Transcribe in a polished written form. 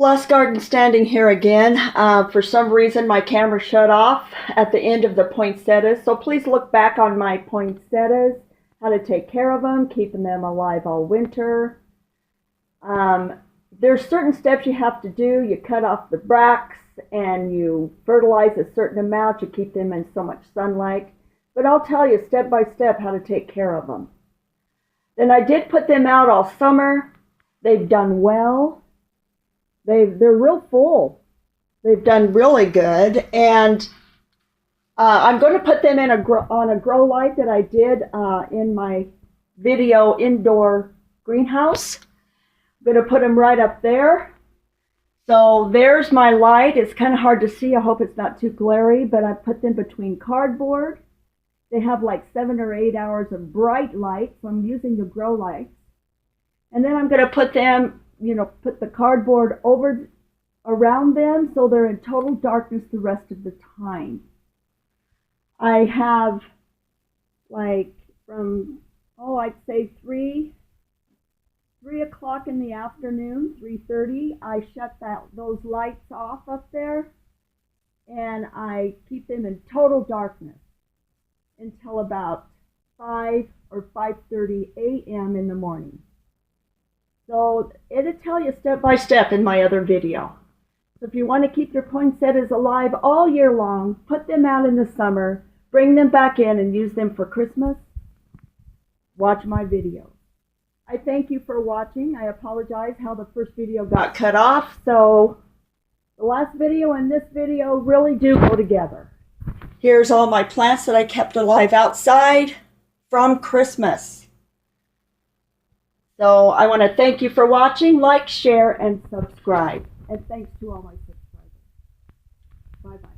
Lost Garden standing here again. For some reason, my camera shut off at the end of the poinsettias, so please look back on my poinsettias, how to take care of them, keeping them alive all winter. There's certain steps you have to do. You cut off the bracts and you fertilize a certain amount. You keep them in so much sunlight. But I'll tell you step by step how to take care of them. Then I did put them out all summer. They've done well. They're real full. They've done really good, and I'm going to put them in on a grow light that I did in my video indoor greenhouse. I'm going to put them right up there. So there's my light. It's kind of hard to see. I hope it's not too glary, but I put them between cardboard. They have like 7 or 8 hours of bright light, so I'm using the grow lights. And then I'm going to put them, put the cardboard over around them so they're in total darkness the rest of the time. I have like from, I'd say 3 o'clock in the afternoon, 3:30, I shut those lights off up there and I keep them in total darkness until about 5 or 5:30 a.m. in the morning. So it'll tell you step by step in my other video. So if you want to keep your poinsettias alive all year long, put them out in the summer, bring them back in and use them for Christmas, watch my video. I thank you for watching. I apologize how the first video got cut off. So the last video and this video really do go together. Here's all my plants that I kept alive outside from Christmas. So I want to thank you for watching. Like, share, and subscribe. And thanks to all my subscribers. Bye-bye.